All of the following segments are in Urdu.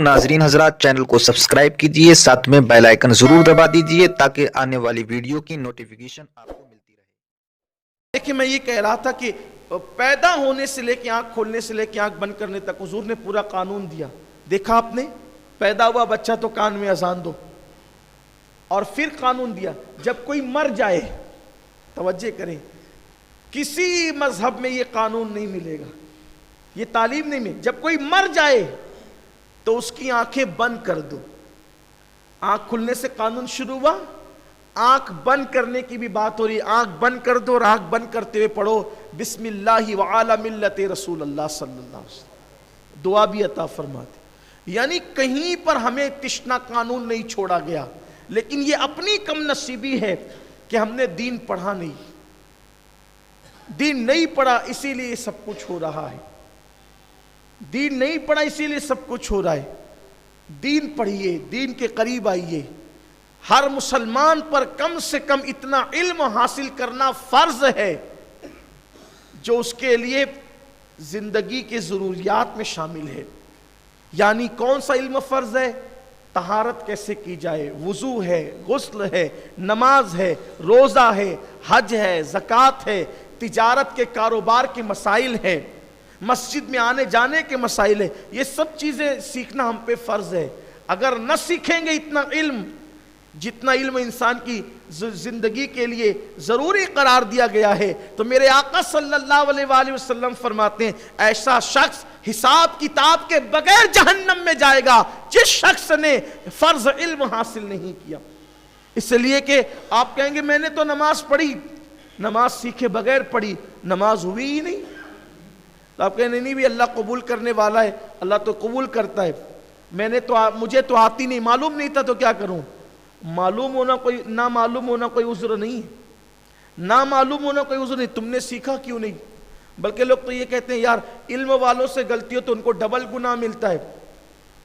ناظرین حضرات، چینل کو سبسکرائب کیجئے، ساتھ میں بیل آئیکن ضرور دبا دیجئے تاکہ آنے والی ویڈیو کی نوٹیفیکیشن آپ کو ملتی رہے۔ دیکھیں، میں یہ کہہ رہا تھا کہ پیدا ہونے سے لے کے آنکھ کھولنے سے لے کے آنکھ بند کرنے تک حضور نے پورا قانون دیا۔ دیکھا آپ نے، پیدا ہوا بچہ تو کان میں اذان دو، اور پھر قانون دیا جب کوئی مر جائے، توجہ کریں، کسی مذہب میں یہ قانون نہیں ملے گا، یہ تعلیم نہیں ملے، جب کوئی مر جائے تو اس کی آنکھیں بند کر دو۔ آنکھ کھلنے سے قانون شروع ہوا، آنکھ بند کرنے کی بھی بات ہو رہی ہے، آنکھ بند کر دو اور آنکھ بند کرتے ہوئے پڑھو بسم اللہ وعلی ملت رسول اللہ صلی اللہ علیہ وسلم، دعا بھی عطا فرماتے۔ یعنی کہیں پر ہمیں تشنا قانون نہیں چھوڑا گیا، لیکن یہ اپنی کم نصیبی ہے کہ ہم نے دین پڑھا نہیں، دین نہیں پڑھا اسی لیے سب کچھ ہو رہا ہے، دین نہیں پڑھا اسی لیے سب کچھ ہو رہا ہے۔ دین پڑھیے، دین کے قریب آئیے۔ ہر مسلمان پر کم سے کم اتنا علم حاصل کرنا فرض ہے جو اس کے لیے زندگی کے ضروریات میں شامل ہے۔ یعنی کون سا علم فرض ہے؟ طہارت کیسے کی جائے، وضو ہے، غسل ہے، نماز ہے، روزہ ہے، حج ہے، زکوٰۃ ہے، تجارت کے کاروبار کے مسائل ہیں، مسجد میں آنے جانے کے مسائل ہیں، یہ سب چیزیں سیکھنا ہم پہ فرض ہے۔ اگر نہ سیکھیں گے اتنا علم، جتنا علم انسان کی زندگی کے لیے ضروری قرار دیا گیا ہے، تو میرے آقا صلی اللہ علیہ وآلہ وسلم فرماتے ہیں ایسا شخص حساب کتاب کے بغیر جہنم میں جائے گا جس شخص نے فرض علم حاصل نہیں کیا۔ اس لیے کہ آپ کہیں گے میں نے تو نماز پڑھی، نماز سیکھے بغیر پڑھی، نماز ہوئی ہی نہیں، تو آپ کہیں نہیں بھی اللہ قبول کرنے والا ہے، اللہ تو قبول کرتا ہے، مجھے تو آتی نہیں، معلوم نہیں تھا تو کیا کروں؟ معلوم ہونا کوئی، نہ معلوم ہونا کوئی عذر نہیں ہے، نہ معلوم ہونا کوئی عذر نہیں، تم نے سیکھا کیوں نہیں؟ بلکہ لوگ تو یہ کہتے ہیں یار علم والوں سے غلطی ہو تو ان کو ڈبل گناہ ملتا ہے،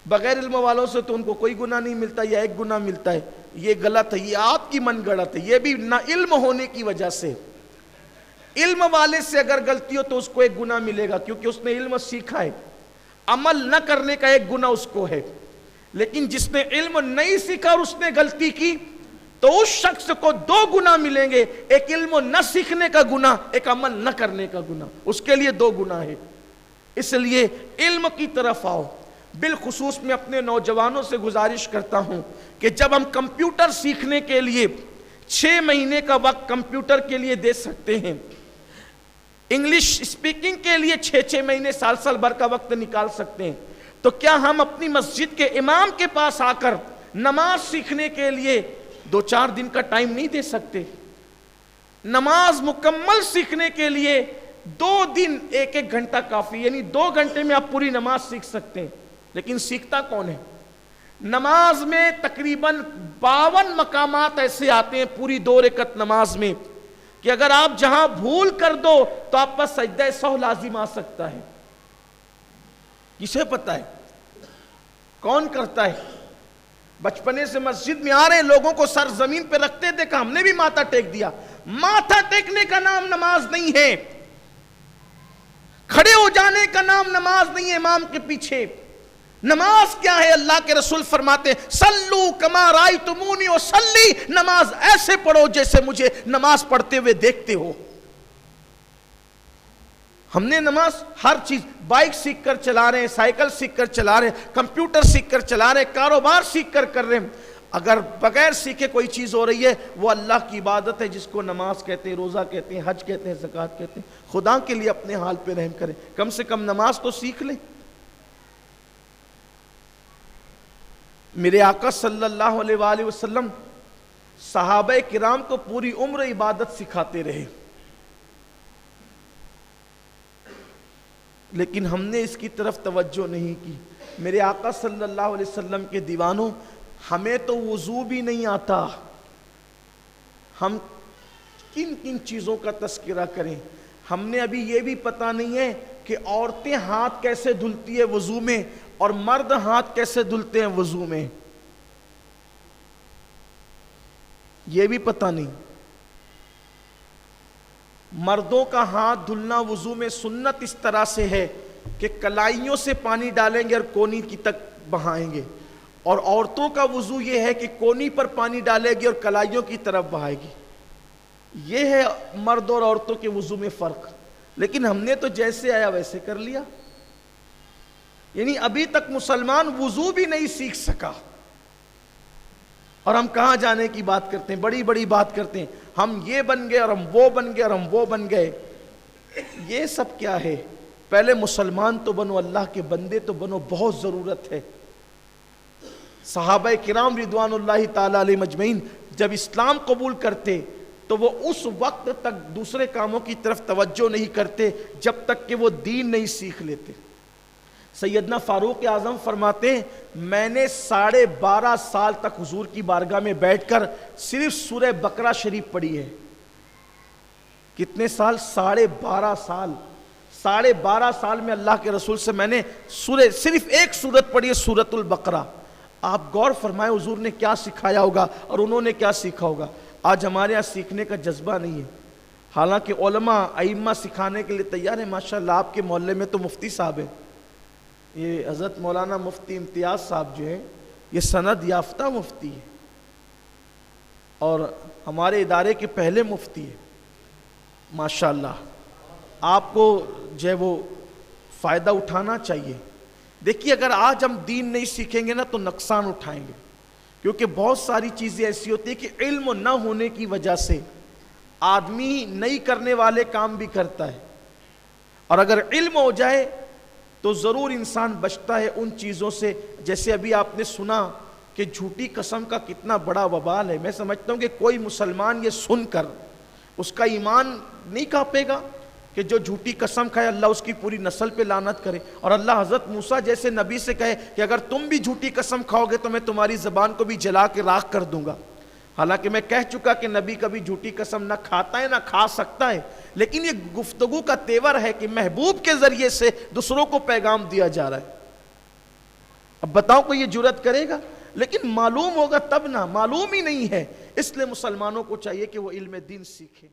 بغیر علم والوں سے تو ان کو کوئی گناہ نہیں ملتا یا ایک گناہ ملتا ہے۔ یہ غلط ہے، یہ آپ کی من گڑت ہے، یہ بھی نہ علم ہونے کی وجہ سے۔ علم والے سے اگر غلطی ہو تو اس کو ایک گناہ ملے گا کیونکہ اس نے علم سیکھا ہے، عمل نہ کرنے کا ایک گناہ اس کو ہے۔ لیکن جس نے علم نہیں سیکھا اور اس نے غلطی کی تو اس شخص کو دو گناہ ملیں گے، ایک علم نہ سیکھنے کا گناہ، ایک عمل نہ کرنے کا گناہ، اس کے لیے دو گناہ ہے۔ اس لیے علم کی طرف آؤ۔ بالخصوص میں اپنے نوجوانوں سے گزارش کرتا ہوں کہ جب ہم کمپیوٹر سیکھنے کے لیے 6 مہینے کا وقت کمپیوٹر کے لیے دے سکتے ہیں، انگلش اسپیکنگ کے لیے 6 مہینے سال بھر کا وقت نکال سکتے ہیں، تو کیا ہم اپنی مسجد کے امام کے پاس آ کر نماز سیکھنے کے لیے 2-4 دن کا ٹائم نہیں دے سکتے؟ نماز مکمل سیکھنے کے لیے 2 دن 1-1 گھنٹہ کافی، یعنی 2 گھنٹے میں آپ پوری نماز سیکھ سکتے ہیں۔ لیکن سیکھتا کون ہے؟ نماز میں تقریباً 52 مقامات ایسے آتے ہیں پوری 2 رکعت نماز میں کہ اگر آپ جہاں بھول کر دو تو آپ پر سجدہ سہو لازم آ سکتا ہے۔ کسے پتہ ہے؟ کون کرتا ہے؟ بچپنے سے مسجد میں آ رہے لوگوں کو سر زمین پہ رکھتے دیکھا، ہم نے بھی ماتھا ٹیک دیا۔ ماتھا ٹیکنے کا نام نماز نہیں ہے، کھڑے ہو جانے کا نام نماز نہیں ہے امام کے پیچھے۔ نماز کیا ہے؟ اللہ کے رسول فرماتے ہیں صلو کما رأیتمونی اصلی، نماز ایسے پڑھو جیسے مجھے نماز پڑھتے ہوئے دیکھتے ہو۔ ہم نے نماز ہر چیز، بائک سیکھ کر چلا رہے ہیں، سائیکل سیکھ کر چلا رہے ہیں، کمپیوٹر سیکھ کر چلا رہے ہیں، کاروبار سیکھ کر رہے ہیں، اگر بغیر سیکھے کوئی چیز ہو رہی ہے وہ اللہ کی عبادت ہے جس کو نماز کہتے ہیں، روزہ کہتے ہیں، حج کہتے ہیں، زکوٰۃ کہتے ہیں۔ خدا کے لیے اپنے حال پہ رحم کریں، کم سے کم نماز تو سیکھ لیں۔ میرے آقا صلی اللہ علیہ وآلہ وسلم صحابہ کرام کو پوری عمر عبادت سکھاتے رہے، لیکن ہم نے اس کی طرف توجہ نہیں کی۔ میرے آقا صلی اللہ علیہ وسلم کے دیوانوں، ہمیں تو وضو بھی نہیں آتا، ہم کن کن چیزوں کا تذکرہ کریں؟ ہم نے ابھی یہ بھی پتہ نہیں ہے کہ عورتیں ہاتھ کیسے دھلتی ہے وضو میں اور مرد ہاتھ کیسے دھلتے ہیں وضو میں، یہ بھی پتہ نہیں۔ مردوں کا ہاتھ دھلنا وضو میں سنت اس طرح سے ہے کہ کلائیوں سے پانی ڈالیں گے اور کونی کی تک بہائیں گے، اور عورتوں کا وضو یہ ہے کہ کونی پر پانی ڈالے گی اور کلائیوں کی طرف بہائے گی. یہ ہے مرد اور عورتوں کے وضو میں فرق. لیکن ہم نے تو جیسے آیا ویسے کر لیا. یعنی ابھی تک مسلمان وضو بھی نہیں سیکھ سکا، اور ہم کہاں جانے کی بات کرتے ہیں، بڑی بڑی بات کرتے ہیں، ہم یہ بن گئے اور ہم وہ بن گئے اور ہم وہ بن گئے. یہ سب کیا ہے؟ پہلے مسلمان تو بنو، اللہ کے بندے تو بنو، بہت ضرورت ہے. صحابہ کرام رضوان اللہ تعالی علیہ مجمعین جب اسلام قبول کرتے تو وہ اس وقت تک دوسرے کاموں کی طرف توجہ نہیں کرتے جب تک کہ وہ دین نہیں سیکھ لیتے. سیدنا فاروق اعظم فرماتے ہیں میں نے 12.5 سال تک حضور کی بارگاہ میں بیٹھ کر صرف سورہ بقرہ شریف پڑھی ہے. کتنے سال؟ 12.5 سال. 12.5 سال میں اللہ کے رسول سے میں نے صرف ایک سورت پڑھی ہے، سورۃ البقرہ. آپ غور فرمائے حضور نے کیا سکھایا ہوگا اور انہوں نے کیا سیکھا ہوگا. آج ہمارے یہاں سیکھنے کا جذبہ نہیں ہے، حالانکہ علماء ائمہ سکھانے کے لیے تیار ہیں. ماشاءاللہ آپ کے محلے میں تو مفتی صاحب ہیں، یہ حضرت مولانا مفتی امتیاز صاحب جو ہیں یہ سند یافتہ مفتی ہے اور ہمارے ادارے کے پہلے مفتی ہیں. ماشاءاللہ آپ کو جو ہے وہ فائدہ اٹھانا چاہیے. دیکھیے اگر آج ہم دین نہیں سیکھیں گے نا تو نقصان اٹھائیں گے، کیونکہ بہت ساری چیزیں ایسی ہوتی ہیں کہ علم نہ ہونے کی وجہ سے آدمی نہیں کرنے والے کام بھی کرتا ہے، اور اگر علم ہو جائے تو ضرور انسان بچتا ہے ان چیزوں سے. جیسے ابھی آپ نے سنا کہ جھوٹی قسم کا کتنا بڑا وبال ہے. میں سمجھتا ہوں کہ کوئی مسلمان یہ سن کر اس کا ایمان نہیں کانپے گا کہ جو جھوٹی قسم کھائے اللہ اس کی پوری نسل پہ لعنت کرے، اور اللہ حضرت موسیٰ جیسے نبی سے کہے کہ اگر تم بھی جھوٹی قسم کھاؤ گے تو میں تمہاری زبان کو بھی جلا کے راکھ کر دوں گا. حالانکہ میں کہہ چکا کہ نبی کبھی جھوٹی قسم نہ کھاتا ہے نہ کھا سکتا ہے، لیکن یہ گفتگو کا تیور ہے کہ محبوب کے ذریعے سے دوسروں کو پیغام دیا جا رہا ہے. اب بتاؤ کوئی یہ جرات کرے گا؟ لیکن معلوم ہوگا تب نہ، معلوم ہی نہیں ہے. اس لیے مسلمانوں کو چاہیے کہ وہ علم دین سیکھیں.